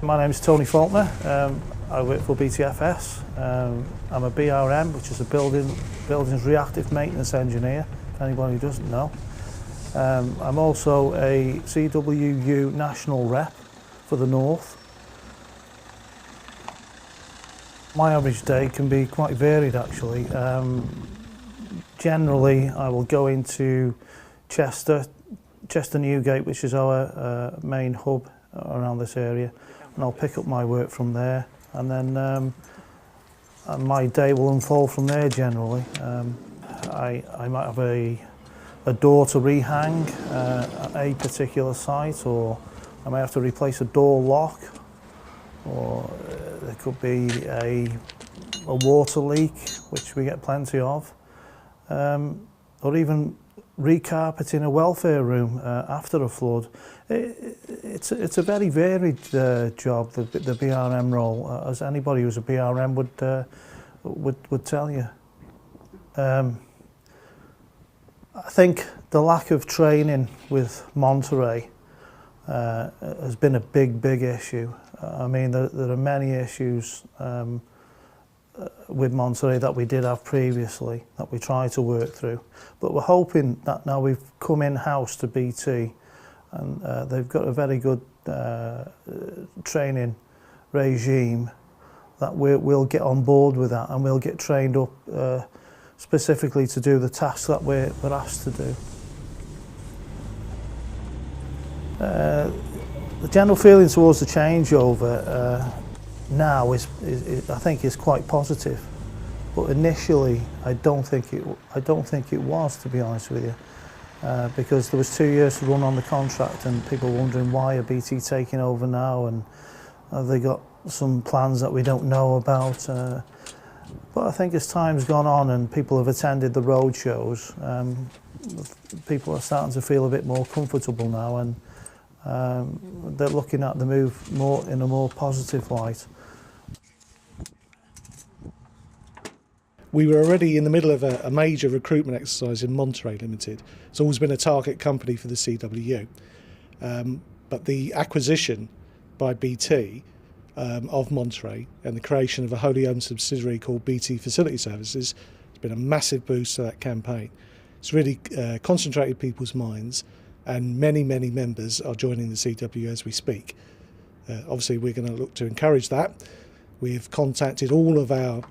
My name is Tony Faulkner. I work for BTFS. I'm a BRM, which is a Buildings Reactive Maintenance Engineer, if anybody doesn't know. I'm also a CWU National Rep for the North. My average day can be quite varied actually. Generally I will go into Chester Newgate, which is our main hub around this area, and I'll pick up my work from there, and then and my day will unfold from there generally. I might have a door to rehang at a particular site, or I may have to replace a door lock, or there could be a water leak, which we get plenty of, or even recarpeting a welfare room after a flood. It's a very varied job, the BRM role, as anybody who's a BRM would tell you. I think the lack of training with Monteray has been a big issue. I mean, there are many issues with Monteray that we did have previously that we tried to work through, but we're hoping that now we've come in-house to BT and they've got a very good training regime, that we'll get on board with that and we'll get trained up specifically to do the tasks that we're asked to do. The general feeling towards the changeover now is I think is quite positive, but initially I don't think it was, to be honest with you, because there was 2 years to run on the contract and people wondering why are BT taking over now, and have they got some plans that we don't know about. But I think as time's gone on and people have attended the road shows, people are starting to feel a bit more comfortable now, and they're looking at the move more in a more positive light. We were already in the middle of a major recruitment exercise in Monteray Limited. It's always been a target company for the CWU. But the acquisition by BT of Monteray and the creation of a wholly owned subsidiary called BT Facility Services has been a massive boost to that campaign. It's really concentrated people's minds, and many members are joining the CWU as we speak. Obviously we're going to look to encourage that. We've contacted all of our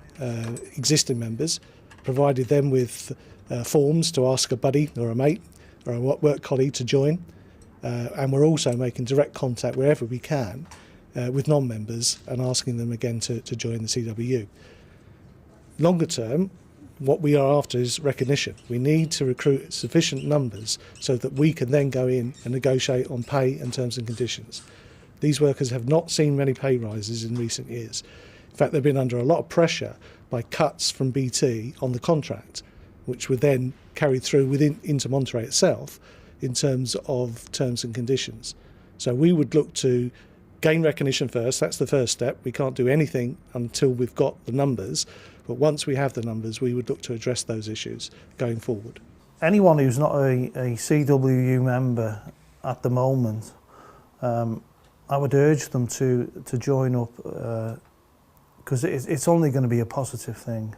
existing members, provided them with forms to ask a buddy or a mate or a work colleague to join, and we're also making direct contact wherever we can with non-members and asking them again to join the CWU. Longer term, what we are after is recognition. We need to recruit sufficient numbers so that we can then go in and negotiate on pay and terms and conditions. These workers have not seen many pay rises in recent years. In fact, they've been under a lot of pressure by cuts from BT on the contract, which were then carried through into Monteray itself in terms of terms and conditions. So we would look to gain recognition first. That's the first step. We can't do anything until we've got the numbers, but once we have the numbers, we would look to address those issues going forward. Anyone who's not a CWU member at the moment, I would urge them to join up, because it's only going to be a positive thing.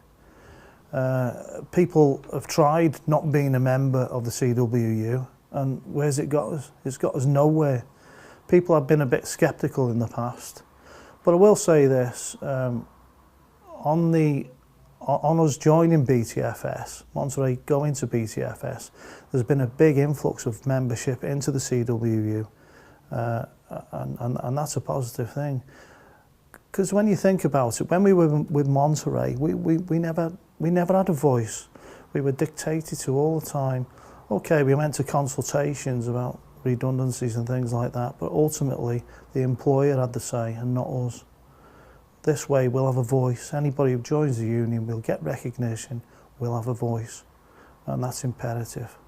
People have tried not being a member of the CWU, and where's it got us? It's got us nowhere. People have been a bit sceptical in the past, but I will say this, on us joining BTFS, Monteray going to BTFS, there's been a big influx of membership into the CWU, and that's a positive thing. Because when you think about it, when we were with Monteray, we never had a voice. We were dictated to all the time. Okay, we went to consultations about redundancies and things like that, but ultimately the employer had the say and not us. This way we'll have a voice. Anybody who joins the union will get recognition, will have a voice, and that's imperative.